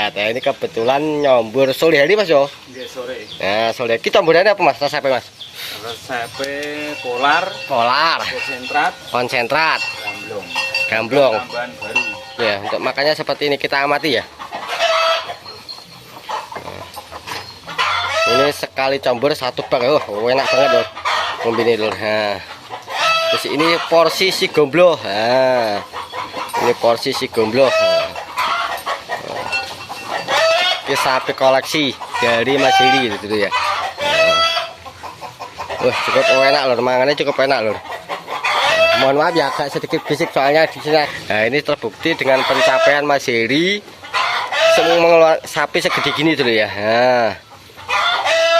sehat. Ya, ini kebetulan nyombur sore hari Mas yo. Nggih sore. Nah, sore. Kita nyomburannya apa Mas? Resep Mas? Resep polar, konsentrat, gamblong. Tambahan baru. Ya, untuk makannya seperti ini kita amati ya. Ini sekali combur satu bak. Enak banget loh. Kombinasi lur. Nah. Terus ini porsi si gomblo. Nah. Ini porsi si gomblo. Nah. Ini sapi koleksi dari Mas Heri gitu ya. Wah, cukup enak lur, mangannya cukup enak lur. Mohon maaf ya agak sedikit bisik soalnya di sini. Nah, ini terbukti dengan pencapaian Mas Heri semua mengeluarkan sapi segede gini dulu ya. Nah.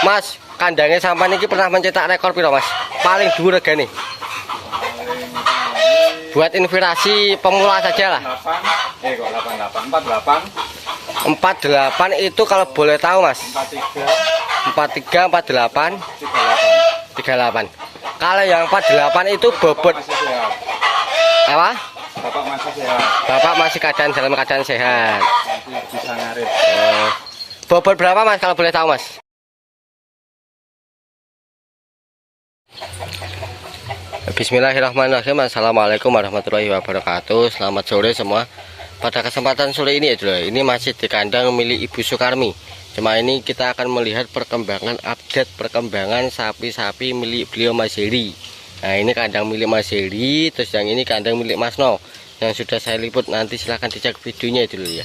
Mas, kandangnya sampai ini pernah mencetak rekor piro Mas? Paling dhuwur regane. Buat inspirasi pemula saja lah. 48 itu kalau boleh tahu Mas. 43, 48, 38. Kalau yang 48 itu bobot apa? Bapak masih dalam keadaan sehat. Bisa ngarit. Bobot berapa Mas kalau boleh tahu Mas? Bismillahirrahmanirrahim. Assalamualaikum warahmatullahi wabarakatuh. Selamat sore semua. Pada kesempatan sore ini ini masih di kandang milik Ibu Sukarmi. Cuma ini kita akan melihat update perkembangan sapi-sapi milik beliau Mas Heri. Nah, ini kandang milik Mas Heri, terus yang ini kandang milik Mas No yang sudah saya liput. Nanti silahkan dicek videonya dulu ya.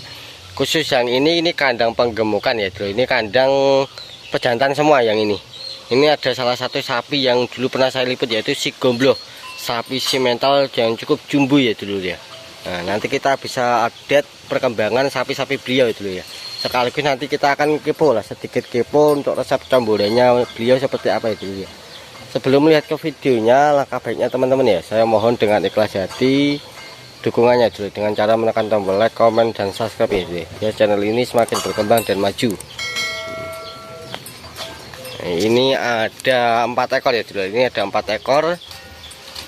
Khusus yang ini kandang penggemukan ya dulu. Ini kandang pejantan semua yang ini. Ini ada salah satu sapi yang dulu pernah saya liput, yaitu si gomblo, sapi simental yang cukup jumbo ya dulu ya. Nah, nanti kita bisa update perkembangan sapi-sapi beliau itu ya. Sekaligus nanti kita akan kepo lah, sedikit kepo untuk resep camburannya beliau seperti apa itu ya. Sebelum melihat ke videonya, langkah baiknya teman-teman ya, saya mohon dengan ikhlas hati dukungannya dulu dengan cara menekan tombol like, komen, dan subscribe ya. Ya, channel ini semakin berkembang dan maju. Ini ada 4 ekor ya dulu. Ini ada 4 ekor.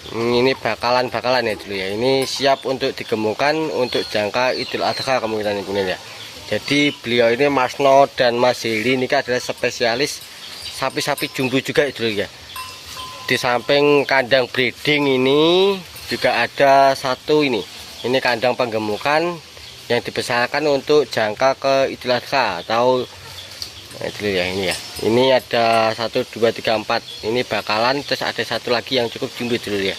Ini bakalan ya dulu ya. Ini siap untuk digemukkan untuk jangka Idul Adha kemungkinan ini ya. Jadi beliau ini Mas No dan Mas Heri ini adalah spesialis sapi-sapi jumbo juga ya dulu ya. Di samping kandang breeding ini juga ada satu ini. Ini kandang penggemukan yang dibesarkan untuk jangka ke Idul Adha atau itu ya. Ini ya, ini ada 1, 2, 3, 4. Ini bakalan, terus ada satu lagi yang cukup jumbo dulu ya,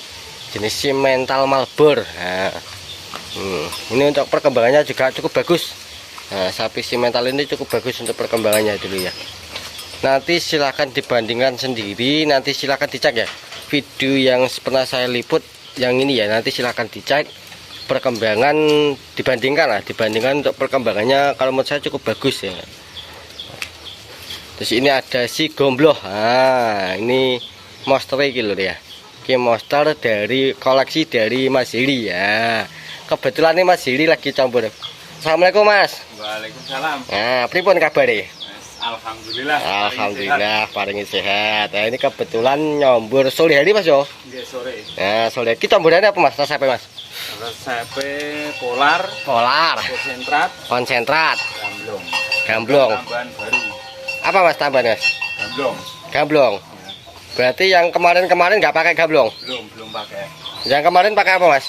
jenis simental Malbor. Nah, ini untuk perkembangannya juga cukup bagus. Nah, sapi simental ini cukup bagus untuk perkembangannya dulu ya. Nanti silahkan dibandingkan sendiri, nanti silahkan dicek ya video yang pernah saya liput yang ini ya. Nanti silahkan dicek perkembangan, dibandingkan untuk perkembangannya. Kalau menurut saya cukup bagus ya. Terus ini ada si gomblo. Nah, ini monster gitu ya. Ini monster dari koleksi dari Mas Heri ya. Kebetulan ini Mas Heri lagi campur. Assalamualaikum Mas. Waalaikumsalam. Nah, pripun kabare? Alhamdulillah. Alhamdulillah paling sehat. Nah, ini kebetulan nyombur sore hari Mas yo. Nggih sore. Nah, sore. Kita nyomburannya apa Mas? Resep Mas? Resep polar, konsentrat, gamblong. Tambahan baru. Apa Mas tambahan Mas? Gamblong. Ya. Berarti yang kemarin nggak pakai gamblong? Belum pakai. Yang kemarin pakai apa Mas?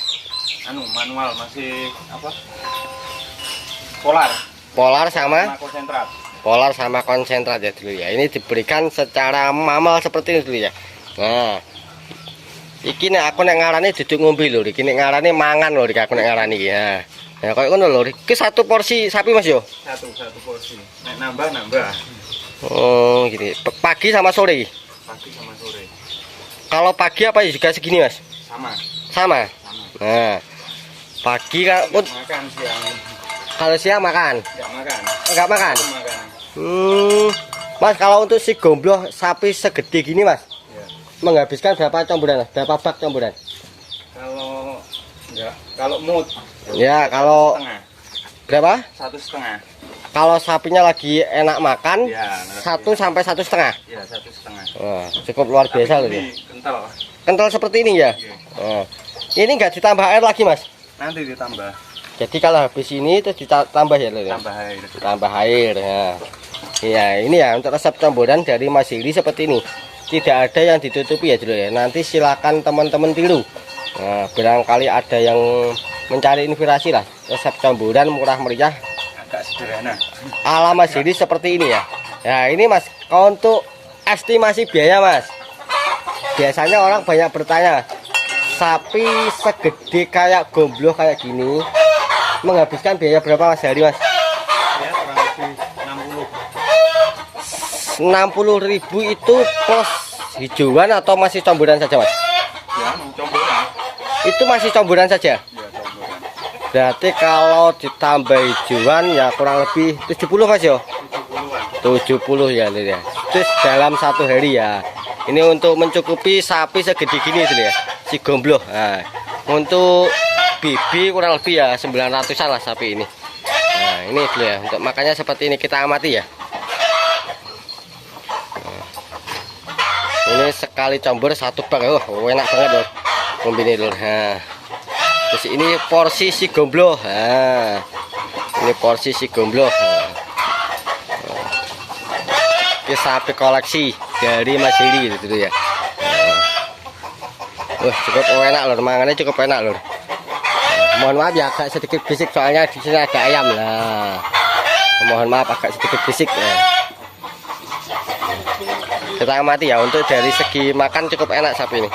Manual masih apa? Polar sama konsentrat. Polar sama konsentrat ya dulu ya. Ini diberikan secara mamal seperti ini dulu ya. Nah, iki nek aku nek ngarani duduk ngombe lho, iki nek ngarani mangan lho, iki aku nek ngarani iki ya. Nah, kayak ngono lho. Iki satu porsi sapi Mas yo. Satu porsi. Nek nambah. Oh, gini. Pagi sama sore. Kalau pagi apa juga segini Mas? Sama. Nah, pagi kan makan siang. Kalau siang makan? Enggak makan. Mas, kalau untuk si gomblo sapi segede gini Mas, ya, menghabiskan berapa camburan? Berapa bak camburan? Kalau mood. Ya, kalau berapa? 1,5. Kalau sapinya lagi enak makan, ya, 1 sampai 1,5. Ya, 1,5. Wah, cukup luar biasa loh ya. Kental seperti ini ya. Ya. Ini enggak ditambah air lagi Mas? Nanti ditambah. Jadi kalau habis ini terus ditambah ya lur ya? Tambah air. Tambah air ya. Ya ini ya untuk resep campuran dari Mas Hili seperti ini. Tidak ada yang ditutupi ya dulu ya. Nanti silakan teman-teman tiru. Nah, barangkali ada yang mencari inspirasi lah. Resep campuran murah meriah Agak sederhana. ala Mas Hili seperti ini ya. Ya ini Mas, kalau untuk estimasi biaya Mas. Biasanya orang banyak bertanya, sapi segede kayak gombloh kayak gini menghabiskan biaya berapa Mas sehari Mas? Ya kurang lebih 60.000 itu plus hijauan atau masih campuran saja Mas? ya mau campuran. Itu masih campuran saja. Ya campuran. Berarti kalau ditambah hijauan ya kurang lebih 70 Mas ya? 70-an. 70 ya Lur ya. Terus dalam satu hari ya. Ini untuk mencukupi sapi segede gini dulu ya. Si gombloh. Nah, untuk bibi kurang lebih ya 900-an lah sapi ini. Nah, ini dulu ya. Untuk makannya seperti ini kita amati ya. Ini sekali campur satu bak. Oh, enak banget loh. Kombinasi lur. Nah. Terus ini porsi si gombloh. Nah. Ini porsi si gombloh. Nah. Ini sapi koleksi dari Mas Hili gitu ya. Nah. Cukup enak lur. Mangannya cukup enak lur. Nah, mohon maaf ya agak sedikit bisik soalnya di sini ada ayam lah. Mohon maaf agak sedikit bisik. Ya. Kita amati ya, untuk dari segi makan cukup enak sapi ini.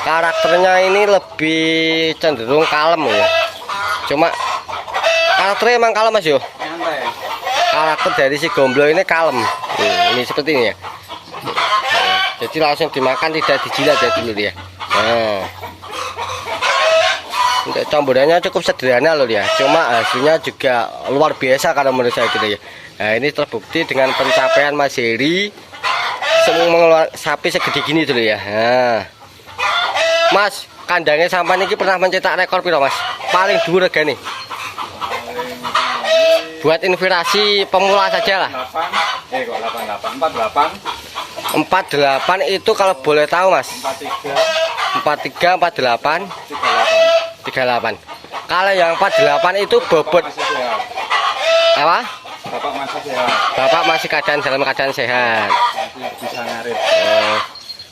Karakternya ini lebih cenderung kalem ya. Cuma karakternya emang kalem Mas yo. Nyantai. Karakter dari si gombloh ini kalem. Ini seperti ini ya. Jadi langsung dimakan tidak dijilat ya dulu ya. Nah. Untuk campurannya cukup sederhana loh ya. Cuma hasilnya juga luar biasa kalau menurut saya gitu ya. Nah, ini terbukti dengan pencapaian Mas Hili semua mengeluarkan sapi segede gini dulu ya. Nah. Mas, kandangnya sampai ini pernah mencetak rekor piro Mas? Paling dhuwur regane. Buat inspirasi pemula saja lah. 8, kok 88, 48 itu kalau boleh tahu Mas. 43, 43, 48, 38. 38. Kalau yang 48 itu bobot Masih sehat. apa? Bapak masih sehat. Bapak masih dalam keadaan sehat. Masih bisa ngarit.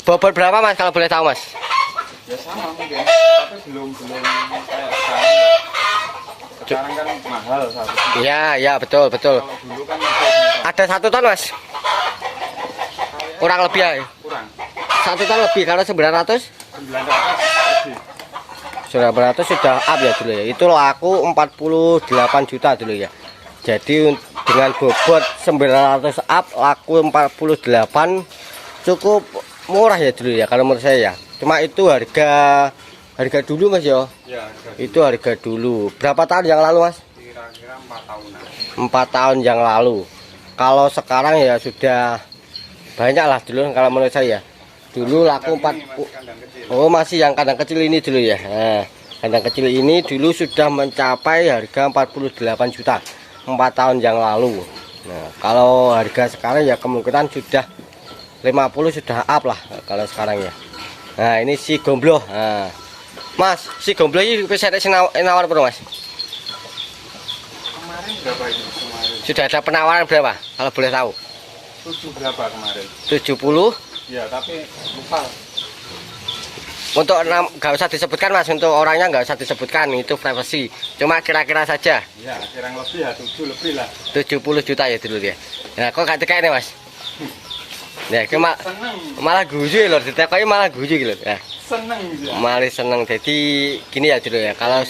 Bobot berapa Mas kalau boleh tahu Mas? Ya sama mungkin. Tapi belum kayak sekarang. Sekarang kan mahal satu. Iya, ya betul. Kalau dulu kan masih Ada 1 ton Mas? Kurang lebih ya. kurang. 1 ton lebih karena 900. 900 lebih. 900 sudah up ya dulu ya. Itu laku 48 juta dulu ya. Jadi dengan bobot 900 up laku 48 cukup murah ya dulu ya kalau menurut saya ya. Cuma itu harga dulu Mas ya. Ya, Itu harga dulu. Berapa tahun yang lalu Mas? kira-kira 4 tahunan. 4 tahun yang lalu. Kalau sekarang ya sudah banyak lah dulu kalau menurut saya. Dulu laku 40. Kandang kecil. Oh, masih yang kandang kecil ini dulu ya. Nah, kandang kecil ini dulu sudah mencapai harga 48 juta 4 tahun yang lalu. Nah, kalau harga sekarang ya kemungkinan sudah 50 sudah up lah kalau sekarang ya. Nah, ini si gombloh. Nah, Mas, si gombloh ini bisa nawar berapa Mas? Kemarin berapa itu? Kemarin Sudah ada penawaran berapa kalau boleh tahu? 7 berapa kemarin? 70. Ya, tapi lupa. Untuk nggak usah disebutkan Mas, untuk orangnya nggak usah disebutkan, itu privasi. Cuma kira-kira saja. Ya, kurang lebih ya 7 lebih lah. 70 juta ya dulu dia. Nah, kok gak teka ini Mas? Ya, Seneng, malah guyu lho, ditekoki malah guyu gitu. Ya, seneng ya. malah seneng. Jadi gini ya dulu ya. Kalau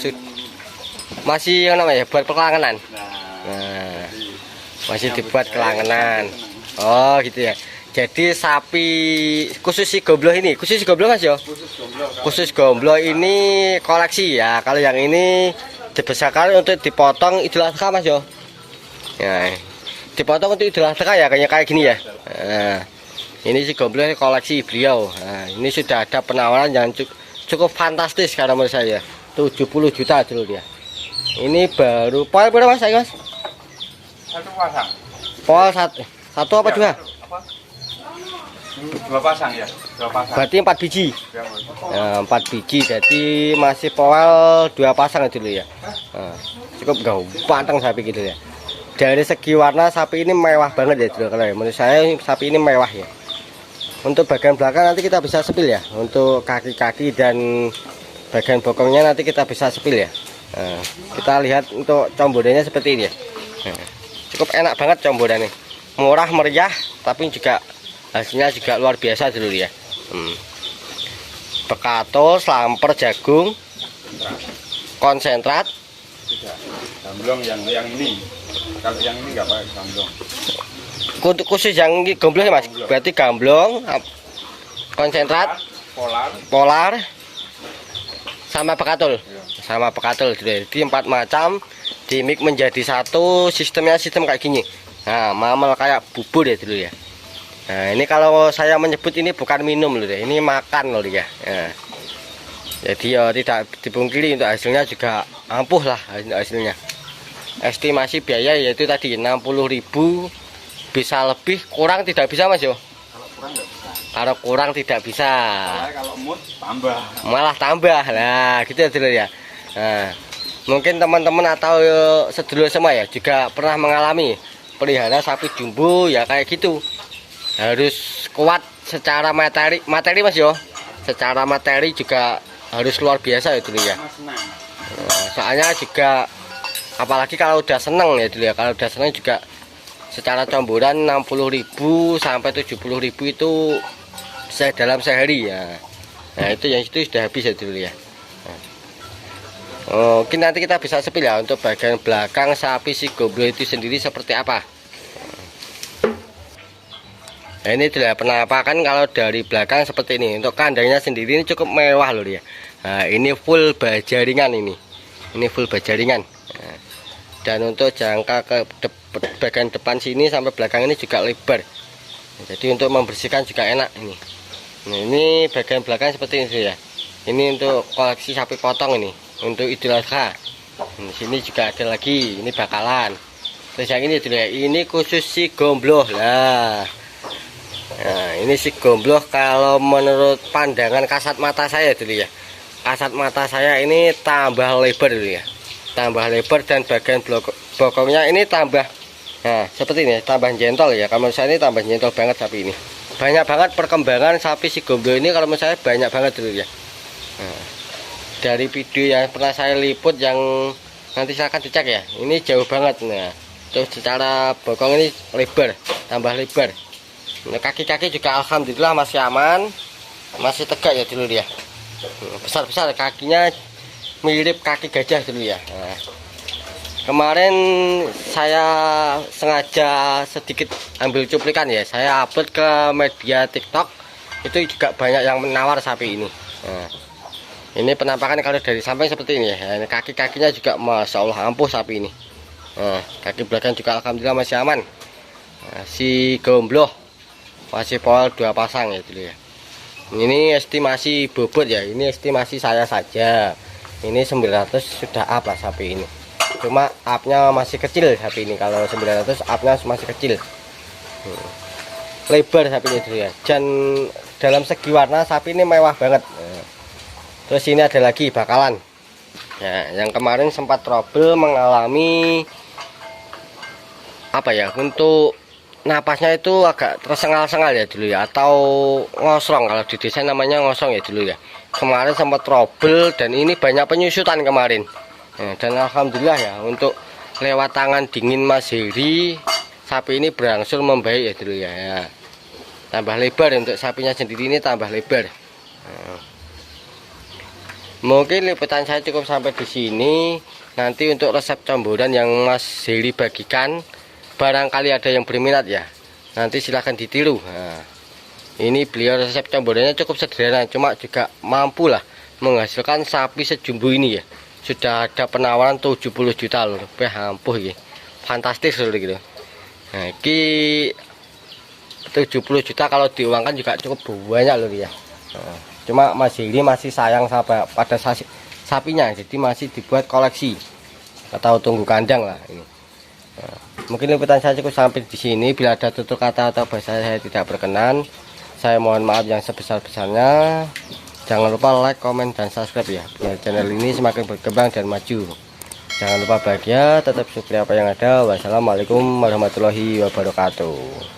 masih yang namanya buat kelangenan. Nah, masih dibuat kelangenan. Oh, gitu ya. Jadi sapi khusus si gombloh ini, khusus si gombloh Mas yo. Khusus gombloh. Khusus gombloh ini koleksi ya. Kalau yang ini dibesarkan untuk dipotong Idul Adha Mas yo. Ya, dipotong untuk Idul Adha ya kayak gini ya. Nah, ini si gombloh koleksi beliau. Nah, ini sudah ada penawaran yang cukup fantastis karena menurut saya. 70 juta dulu dia. Ini baru pol berapa Mas? Mas? Satu pasang. Pol satu apa dua? Apa? Dua pasang ya, dua pasang. Berarti 4 biji. Ya, Mas. Nah, 4 biji, jadi masih powal 2 pasang dulu ya. Nah, cukup ganteng sapi gitu ya. Dari segi warna sapi ini mewah banget ya dulu. Kalau menurut saya sapi ini mewah ya. Untuk bagian belakang nanti kita bisa sepil ya. Untuk kaki-kaki dan bagian bokongnya nanti kita bisa sepil ya. Nah, kita lihat untuk combodannya seperti ini ya. Nah, cukup enak banget combodannya. Murah meriah tapi juga hasilnya juga luar biasa dulu ya. Bekato, slamper, jagung, konsentrat. Tidak. Gamblong yang ini. Kalau yang ini nggak pakai gamblong. Untuk khusus yang gomblong ya Mas. Berarti gamblong, konsentrat, polar, sama bekatul. Sama bekatul. Jadi 4 macam dimix menjadi satu, sistemnya sistem kayak gini. Nah, mamel kayak bubur ya dulu ya. Nah, ini kalau saya menyebut ini bukan minum loh ya, ini makan loh ya. Nah, jadi ya tidak dipungkiri untuk hasilnya juga ampuh lah hasilnya. Estimasi biaya yaitu tadi 60.000, bisa lebih, kurang tidak bisa Mas yo. Kalau kurang nggak bisa. Kalau kurang tidak bisa. Kalau mood tambah. Malah tambah. Nah, gitu ya dulu ya. Nah, mungkin teman-teman atau sedulur semua ya juga pernah mengalami pelihara sapi jumbo ya kayak gitu. Harus kuat secara materi Mas yo. Secara materi juga harus luar biasa ya dulu ya. Senang. Soalnya juga apalagi kalau udah seneng ya dulu ya. Kalau udah seneng juga secara comboran 60.000 sampai 70.000 itu dalam sehari ya. Nah, itu yang itu sudah habis ya dulu ya. Mungkin nanti kita bisa sepil ya untuk bagian belakang sapi si gomblo itu sendiri seperti apa. Nah, ini adalah penampakan kalau dari belakang seperti ini. Untuk kandangnya sendiri ini cukup mewah loh ya. Nah, ini full baja ringan ini. Ini full baja ringan. Nah, dan untuk jangka ke bagian depan sini sampai belakang ini juga lebar. Nah, jadi untuk membersihkan juga enak ini. Nah, ini bagian belakang seperti ini ya. Ini untuk koleksi sapi potong ini. Untuk Idul Adha. Di sini juga ada lagi. Ini bakalan. Terus yang ini dulu ya. Ini khusus si gombloh lah. Nah, ini si gombloh kalau menurut pandangan kasat mata saya dulu ya. Kasat mata saya ini tambah lebar dulu ya. Tambah lebar dan bagian bokongnya ini tambah. Nah, seperti ini tambah jentol ya. Kalau saya ini tambah jentol banget sapi ini. Banyak banget perkembangan sapi si gombloh ini kalau menurut saya banyak banget dulu ya. Nah, dari video yang pernah saya liput yang nanti silahkan dicek ya. Ini jauh banget. Nah, terus secara bokong ini lebar, tambah lebar. Kaki-kaki juga alhamdulillah masih aman, masih tegak ya dulu ya. Besar-besar kakinya mirip kaki gajah dulu ya. Nah, kemarin saya sengaja sedikit ambil cuplikan ya, saya upload ke media TikTok. Itu juga banyak yang menawar sapi ini. Nah, ini penampakan kalau dari samping seperti ini ya. Nah, kaki-kakinya juga masya Allah ampuh sapi ini. Nah, kaki belakang juga alhamdulillah masih aman. Nah, si gombloh masih powal 2 pasang ya dulu ya. Ini estimasi bobot ya, ini estimasi saya saja. Ini 900 sudah up lah sapi ini. Cuma upnya masih kecil sapi ini. Kalau 900 upnya masih kecil. Lebar sapi ini dulu ya. Dan dalam segi warna sapi ini mewah banget. Terus ini ada lagi bakalan. Ya, yang kemarin sempat trouble mengalami apa ya, untuk napasnya itu agak tersengal-sengal ya dulu ya, atau ngosrong, kalau di desa namanya ngosong ya dulu ya. Kemarin sempat trouble dan ini banyak penyusutan kemarin. Dan alhamdulillah ya, untuk lewat tangan dingin Mas Heri, sapi ini berangsur membaik ya dulu ya. Tambah lebar untuk sapinya sendiri, ini tambah lebar. Mungkin liputan saya cukup sampai di sini. Nanti untuk resep comboran yang Mas Heri bagikan, barangkali ada yang berminat ya, nanti silahkan ditiru. Nah, ini beliau resep comborannya cukup sederhana, cuma juga mampu lah menghasilkan sapi sejumbo ini ya. Sudah ada penawaran 70 juta loh, ampuh ya, fantastis loh gitu. Nah, ini 70 juta kalau diuangkan juga cukup banyak loh ya. Nah, cuma Mas Heri masih sayang sama pada sapinya, jadi masih dibuat koleksi atau tunggu kandang lah ini. Nah, mungkin liputan saya cukup sampai di sini. Bila ada tutur kata atau bahasa saya tidak berkenan, Saya mohon maaf yang sebesar-besarnya. Jangan lupa like, komen, dan subscribe ya, biar channel ini semakin berkembang dan maju. Jangan lupa bahagia, tetap syukuri apa yang ada. Wassalamualaikum warahmatullahi wabarakatuh.